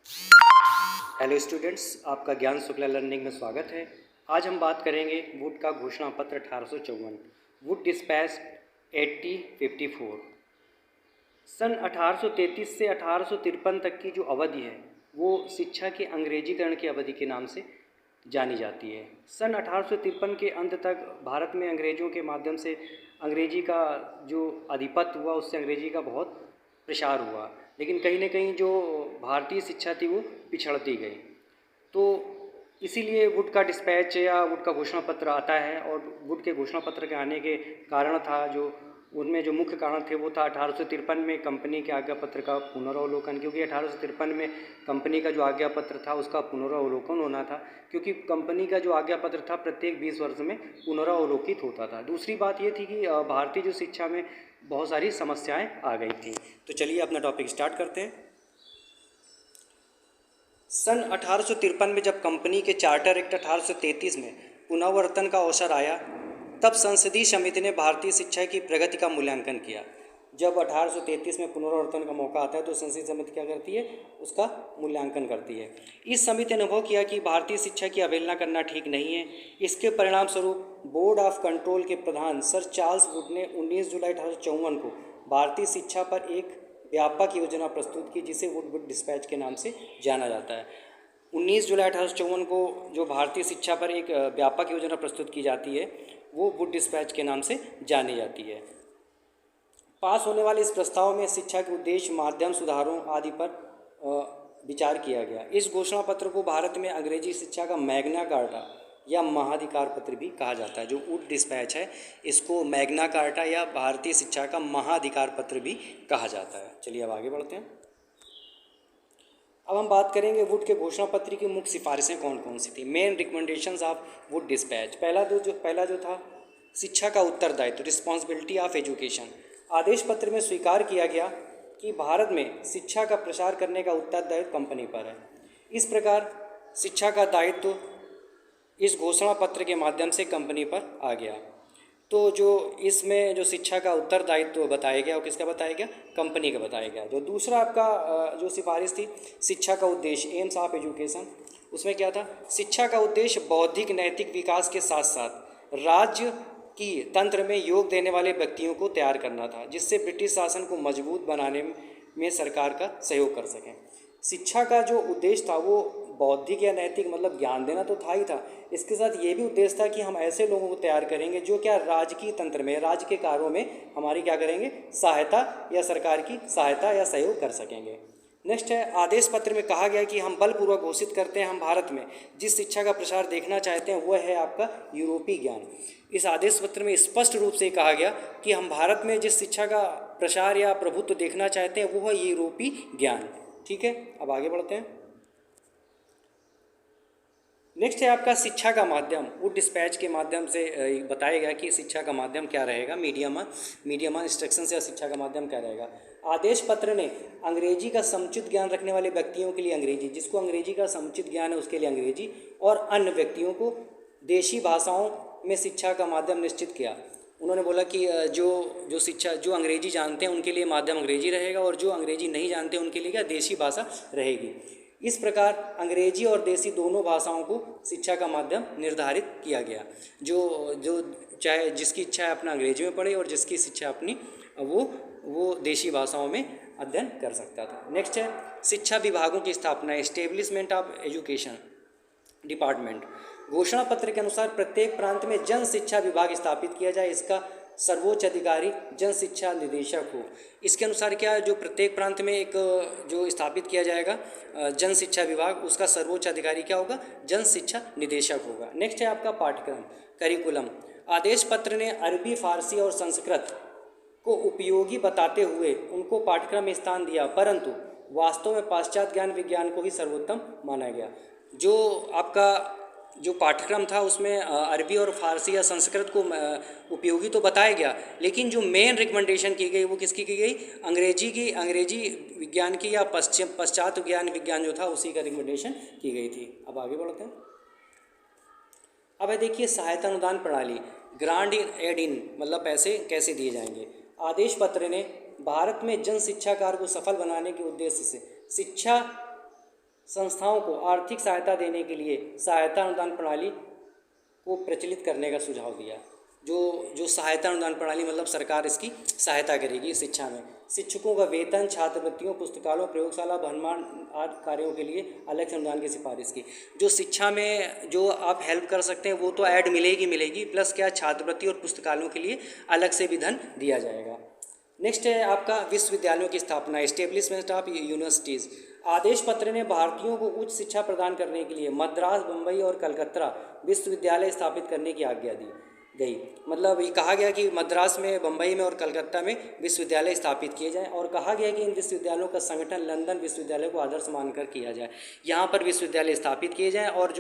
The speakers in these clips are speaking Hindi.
हेलो स्टूडेंट्स, आपका ज्ञान शुक्ला लर्निंग में स्वागत है। आज हम बात करेंगे वुड का घोषणा पत्र 1854, वुड डिस्पैच 8054। सन 1833 से 1853 तक की जो अवधि है वो शिक्षा के अंग्रेजीकरण की अवधि के नाम से जानी जाती है। सन 1853 के अंत तक भारत में अंग्रेज़ों के माध्यम से अंग्रेजी का जो आधिपत्य हुआ, उससे अंग्रेजी का बहुत प्रसार हुआ, लेकिन कहीं न कहीं जो भारतीय शिक्षा थी वो पिछड़ती गई। तो इसीलिए वुड का डिस्पैच या वुड का घोषणा पत्र आता है। और वुड के घोषणा पत्र के आने के कारण था, जो उनमें जो मुख्य कारण थे वो था 1853 में कंपनी के आज्ञा पत्र का पुनरावलोकन, क्योंकि 1853 में कंपनी का जो आज्ञा पत्र था उसका पुनरावलोकन होना था, क्योंकि कंपनी का जो आज्ञा पत्र था प्रत्येक 20 वर्ष में पुनरावलोकित होता था। दूसरी बात ये थी कि भारतीय जो शिक्षा में बहुत सारी समस्याएं आ गई थी। तो चलिए अपना टॉपिक स्टार्ट करते हैं। सन 1853 में जब कंपनी के चार्टर एक्ट 1833 में पुनर्वर्तन का अवसर आया, तब संसदीय समिति ने भारतीय शिक्षा की प्रगति का मूल्यांकन किया। जब 1833 में पुनर्वर्तन का मौका आता है तो संसदीय समिति क्या करती है, उसका मूल्यांकन करती है। इस समिति ने अनुभव किया कि भारतीय शिक्षा की अवहेलना करना ठीक नहीं है। इसके परिणाम स्वरूप बोर्ड ऑफ कंट्रोल के प्रधान सर चार्ल्स वुड ने 19 जुलाई 1854 को भारतीय शिक्षा पर एक व्यापक योजना प्रस्तुत की, जिसे वुड डिस्पैच के नाम से जाना जाता है। 19 जुलाई 1854 को जो भारतीय शिक्षा पर एक व्यापक योजना प्रस्तुत की जाती है वो वुड डिस्पैच के नाम से जानी जाती है। पास होने वाले इस प्रस्ताव में शिक्षा के उद्देश्य, माध्यम, सुधारों आदि पर विचार किया गया। इस घोषणा पत्र को भारत में अंग्रेजी शिक्षा का मैग्ना कार्टा या महाधिकार पत्र भी कहा जाता है। जो वुड डिस्पैच है इसको मैग्ना कार्टा या भारतीय शिक्षा का महाधिकार पत्र भी कहा जाता है। चलिए अब आगे बढ़ते हैं। अब हम बात करेंगे वुड के घोषणा पत्र की मुख्य सिफारिशें कौन कौन सी थी। Main recommendations of Wood dispatch. पहला जो था शिक्षा का उत्तरदायित्व, रिस्पॉन्सिबिलिटी ऑफ एजुकेशन। आदेश पत्र में स्वीकार किया गया कि भारत में शिक्षा का प्रसार करने का उत्तरदायित्व कंपनी पर है। इस प्रकार शिक्षा का दायित्व इस घोषणा पत्र के माध्यम से कंपनी पर आ गया। तो जो इसमें जो शिक्षा का उत्तरदायित्व बताया गया वो किसका बताया गया, कंपनी का बताया गया। जो दूसरा आपका जो सिफारिश थी शिक्षा का उद्देश्य, एम्स ऑफ एजुकेशन, उसमें क्या था, शिक्षा का उद्देश्य बौद्धिक नैतिक विकास के साथ साथ राज्य की तंत्र में योग देने वाले व्यक्तियों को तैयार करना था, जिससे ब्रिटिश शासन को मजबूत बनाने में सरकार का सहयोग कर सकें। शिक्षा का जो उद्देश्य था वो बौद्धिक या नैतिक मतलब ज्ञान देना तो था ही था, इसके साथ ये भी उद्देश्य था कि हम ऐसे लोगों को तैयार करेंगे जो क्या राजकीय तंत्र में, राज्य के कार्यों में हमारी क्या करेंगे, सहायता या सरकार की सहायता या सहयोग कर सकेंगे। नेक्स्ट है, आदेश पत्र में कहा गया कि हम बलपूर्वक घोषित करते हैं हम भारत में जिस शिक्षा का प्रसार देखना चाहते हैं वह है आपका यूरोपीय ज्ञान। इस आदेश पत्र में स्पष्ट रूप से कहा गया कि हम भारत में जिस शिक्षा का प्रसार या प्रभुत्व देखना चाहते हैं वो है यूरोपीय ज्ञान। ठीक है, अब आगे बढ़ते हैं। नेक्स्ट है आपका शिक्षा का माध्यम। वुड डिस्पैच के माध्यम से बताया गया कि शिक्षा का माध्यम क्या रहेगा, मीडियम इंस्ट्रक्शन या शिक्षा का माध्यम क्या रहेगा। आदेश पत्र ने अंग्रेजी का समुचित ज्ञान रखने वाले व्यक्तियों के लिए अंग्रेजी, जिसको अंग्रेजी का समुचित ज्ञान है उसके लिए अंग्रेजी, और अन्य व्यक्तियों को देशी भाषाओं में शिक्षा का माध्यम निश्चित किया। उन्होंने बोला कि जो शिक्षा जो अंग्रेजी जानते हैं उनके लिए माध्यम अंग्रेजी रहेगा, और जो अंग्रेजी नहीं जानते उनके लिए क्या देशी भाषा रहेगी। इस प्रकार अंग्रेजी और देसी दोनों भाषाओं को शिक्षा का माध्यम निर्धारित किया गया। जो चाहे जिसकी इच्छा है अपना अंग्रेजी में पढ़े और जिसकी शिक्षा अपनी वो देशी भाषाओं में अध्ययन कर सकता था। नेक्स्ट है शिक्षा विभागों की स्थापना, एस्टेब्लिशमेंट ऑफ एजुकेशन डिपार्टमेंट। घोषणा पत्र के अनुसार प्रत्येक प्रांत में जन शिक्षा विभाग स्थापित किया जाए, इसका सर्वोच्च अधिकारी जन शिक्षा निदेशक हो। इसके अनुसार क्या, जो प्रत्येक प्रांत में एक जो स्थापित किया जाएगा जन शिक्षा विभाग, उसका सर्वोच्च अधिकारी क्या होगा, जन शिक्षा निदेशक होगा। नेक्स्ट है आपका पाठ्यक्रम, करिकुलम। आदेश पत्र ने अरबी, फारसी और संस्कृत को उपयोगी बताते हुए उनको पाठ्यक्रम में स्थान दिया, परंतु वास्तव में पाश्चात्य ज्ञान विज्ञान को ही सर्वोत्तम माना गया। जो आपका जो पाठ्यक्रम था उसमें अरबी और फारसी या संस्कृत को उपयोगी तो बताया गया, लेकिन जो मेन रिकमेंडेशन की गई वो किसकी की गई, अंग्रेजी विज्ञान की या पश्चात ज्ञान विज्ञान जो था उसी का रिकमेंडेशन की गई थी। अब आगे बढ़ते हैं। अब देखिए सहायता अनुदान प्रणाली, ग्रांट एड इन मतलब पैसे कैसे दिए जाएंगे। आदेश पत्र ने भारत में जन शिक्षा कार्य को सफल बनाने के उद्देश्य से शिक्षा संस्थाओं को आर्थिक सहायता देने के लिए सहायता अनुदान प्रणाली को प्रचलित करने का सुझाव दिया। जो जो सहायता अनुदान प्रणाली मतलब सरकार इसकी सहायता करेगी शिक्षा में। शिक्षकों का वेतन, छात्रवृत्तियों, पुस्तकालयों, प्रयोगशाला, भवन आदि कार्यों के लिए अलग से अनुदान की सिफारिश की। जो शिक्षा में जो आप हेल्प कर सकते हैं वो तो ऐड मिलेगी, प्लस क्या छात्रवृत्ति और पुस्तकालयों के लिए अलग से भी धन दिया जाएगा। नेक्स्ट है आपका विश्वविद्यालयों की स्थापना, एस्टेब्लिशमेंट ऑफ यूनिवर्सिटीज़। आदेश पत्र ने भारतीयों को उच्च शिक्षा प्रदान करने के लिए मद्रास, बम्बई और कलकत्ता विश्वविद्यालय स्थापित करने की आज्ञा दी गई। मतलब ये कहा गया कि मद्रास में, बम्बई में और कलकत्ता में विश्वविद्यालय स्थापित किए जाएं और कहा गया कि इन विश्वविद्यालयों का संगठन लंदन विश्वविद्यालय को आदर्श मानकर किया जाए। यहाँ पर विश्वविद्यालय स्थापित किए जाएं और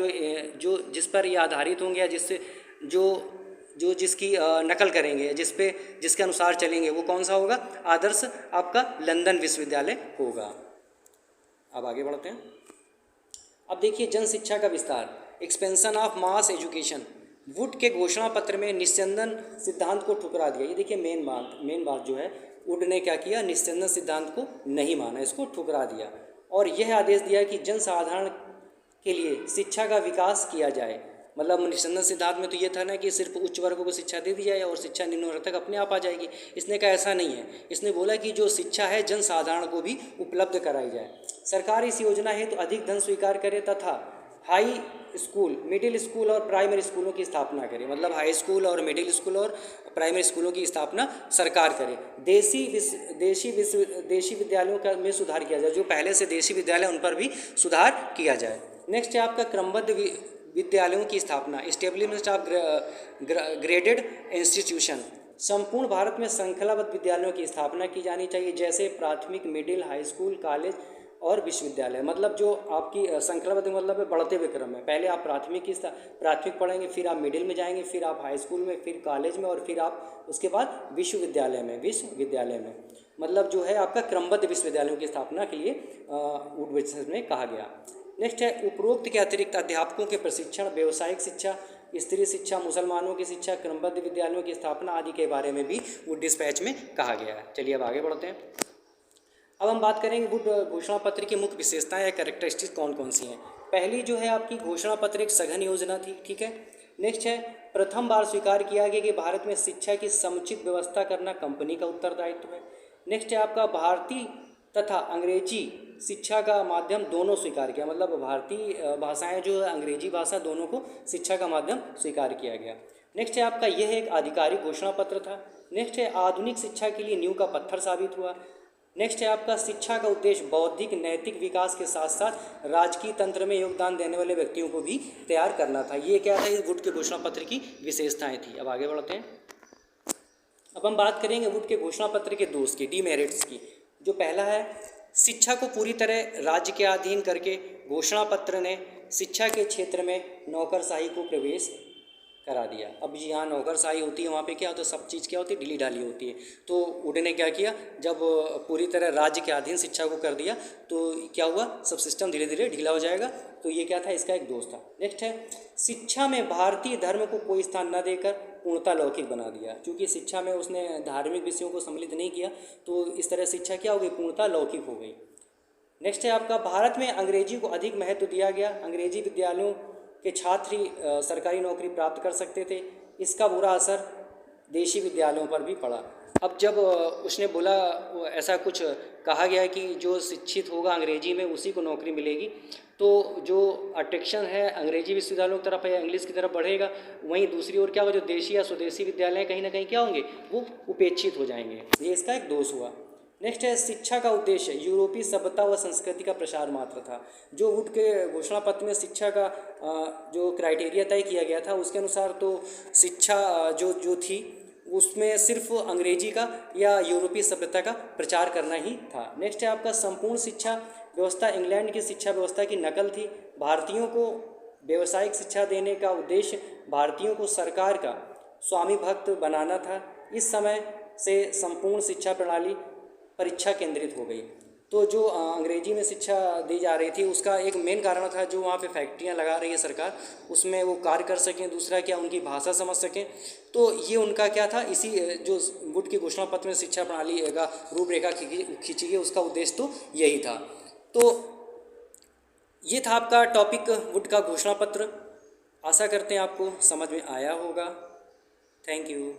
जो जिस पर ये आधारित होंगे या जिससे जो जिसकी नकल करेंगे, जिसके अनुसार चलेंगे, वो कौन सा होगा? आदर्श आपका लंदन विश्वविद्यालय होगा। अब आगे बढ़ते हैं। अब देखिए जन शिक्षा का विस्तार, expansion of mass education. Would के घोषणा पत्र में निस्यंदन सिद्धांत को ठुकरा दिया। ये देखिए मेन बात जो है, वुड ने क्या किया? निस्यंदन सिद्धांत को नहीं माना, इसको ठुकरा दिया और यह आदेश दिया कि जनसाधारण के लिए शिक्षा का विकास किया जाए। मतलब निस्यंदन सिद्धांत में तो ये था ना कि सिर्फ उच्च वर्गों को शिक्षा दे दी जाए और शिक्षा निम्न वर्ग तक अपने आप आ जाएगी। इसने कहा ऐसा नहीं है, इसने बोला कि जो शिक्षा है जनसाधारण को भी उपलब्ध कराई जाए। सरकार इस योजना हेतु तो अधिक धन स्वीकार करे तथा हाई स्कूल, मिडिल स्कूल और प्राइमरी स्कूलों की स्थापना करे। मतलब हाई स्कूल और मिडिल स्कूल और प्राइमरी स्कूलों की स्थापना सरकार करे। देशी विद्यालयों का में सुधार किया जाए, जो पहले से देशी विद्यालय उन पर भी सुधार किया जाए। नेक्स्ट है आपका क्रमबद्ध विद्यालयों की स्थापना, एस्टेब्लिशमेंट ऑफ ग्रेडेड इंस्टीट्यूशन। संपूर्ण भारत में श्रृंखलाबद्ध विद्यालयों की स्थापना की जानी चाहिए, जैसे प्राथमिक, मिडिल, हाई स्कूल, कॉलेज और विश्वविद्यालय। मतलब जो आपकी श्रृंखलाबद्ध मतलब बढ़ते हुए क्रम में, पहले आप प्राथमिक पढ़ेंगे, फिर आप मिडिल में जाएंगे, फिर आप हाई स्कूल में, फिर कॉलेज में और फिर आप उसके बाद विश्वविद्यालय में मतलब जो है आपका क्रमबद्ध विश्वविद्यालयों की स्थापना के लिए वुड में कहा गया। नेक्स्ट है उपरोक्त के अतिरिक्त अध्यापकों के प्रशिक्षण, व्यावसायिक शिक्षा, स्त्री शिक्षा, मुसलमानों की शिक्षा, क्रमबद्ध विद्यालयों की स्थापना आदि के बारे में भी वुड डिस्पैच में कहा गया है। चलिए अब आगे बढ़ते हैं। अब हम बात करेंगे वुड घोषणा पत्र की मुख्य विशेषताएं या कैरेक्टरिस्टिक्स कौन कौन सी हैं। पहली जो है आपकी घोषणा पत्र एक सघन योजना थी, ठीक है। नेक्स्ट है प्रथम बार स्वीकार किया गया कि भारत में शिक्षा की समुचित व्यवस्था करना कंपनी का उत्तरदायित्व है। नेक्स्ट है आपका भारतीय तथा अंग्रेजी शिक्षा का माध्यम दोनों स्वीकार किया। मतलब भारतीय भाषाएं जो है, अंग्रेजी भाषा, दोनों को शिक्षा का माध्यम स्वीकार किया गया। नेक्स्ट है आपका यह एक आधिकारिक घोषणा पत्र था। नेक्स्ट है आधुनिक शिक्षा के लिए नींव का पत्थर साबित हुआ। नेक्स्ट है आपका शिक्षा का उद्देश्य बौद्धिक नैतिक विकास के साथ साथ राजकीय तंत्र में योगदान देने वाले व्यक्तियों को भी तैयार करना था। ये क्या था? इस वुड के घोषणा पत्र की विशेषताएं थी। अब आगे बढ़ते हैं। अब हम बात करेंगे वुड के घोषणा पत्र के दोष की, डीमेरिट्स की। जो पहला है, शिक्षा को पूरी तरह राज्य के अधीन करके घोषणा पत्र ने शिक्षा के क्षेत्र में नौकरशाही को प्रवेश करा दिया। अब यहाँ नौकरशाही होती है, वहाँ पे क्या होता है? सब चीज़ क्या होती है? ढीली ढाली होती है। तो वुड ने क्या किया, जब पूरी तरह राज्य के अधीन शिक्षा को कर दिया तो क्या हुआ? सब सिस्टम धीरे धीरे ढीला हो जाएगा। तो ये क्या था? इसका एक दोष था। नेक्स्ट है शिक्षा में भारतीय धर्म को कोई स्थान न देकर पूर्णतः लौकिक बना दिया। क्योंकि शिक्षा में उसने धार्मिक विषयों को सम्मिलित नहीं किया, तो इस तरह शिक्षा क्या हो गई? पूर्णतः लौकिक हो गई। नेक्स्ट है आपका भारत में अंग्रेजी को अधिक महत्व दिया गया। अंग्रेजी विद्यालयों के छात्र ही सरकारी नौकरी प्राप्त कर सकते थे। इसका बुरा असर देशी विद्यालयों पर भी पड़ा। अब जब उसने बोला, ऐसा कुछ कहा गया है कि जो शिक्षित होगा अंग्रेजी में उसी को नौकरी मिलेगी, तो जो अट्रैक्शन है अंग्रेजी विश्वविद्यालयों की तरफ या इंग्लिश की तरफ बढ़ेगा। वहीं दूसरी ओर क्या होगा? जो देशी या स्वदेशी विद्यालय कहीं ना कहीं क्या होंगे? वो उपेक्षित हो जाएंगे। ये इसका एक दोष हुआ। नेक्स्ट है शिक्षा का उद्देश्य यूरोपीय सभ्यता व संस्कृति का प्रसार मात्र था। जो वुड के घोषणा पत्र में शिक्षा का जो क्राइटेरिया तय किया गया था, उसके अनुसार तो शिक्षा जो थी उसमें सिर्फ अंग्रेजी का या यूरोपीय सभ्यता का प्रचार करना ही था। नेक्स्ट है आपका संपूर्ण शिक्षा व्यवस्था इंग्लैंड की शिक्षा व्यवस्था की नकल थी। भारतीयों को व्यावसायिक शिक्षा देने का उद्देश्य भारतीयों को सरकार का स्वामी भक्त बनाना था। इस समय से संपूर्ण शिक्षा प्रणाली परीक्षा केंद्रित हो गई। तो जो अंग्रेजी में शिक्षा दी जा रही थी उसका एक मेन कारण था, जो वहाँ पे फैक्ट्रियाँ लगा रही है सरकार, उसमें वो कार्य कर सकें। दूसरा क्या, उनकी भाषा समझ सकें। तो ये उनका क्या था, इसी जो वुड के घोषणा पत्र में शिक्षा प्रणाली का रूपरेखा खींची गई, उसका उद्देश्य तो यही था। तो ये था आपका टॉपिक वुड का घोषणा पत्र। आशा करते हैं आपको समझ में आया होगा। Thank you.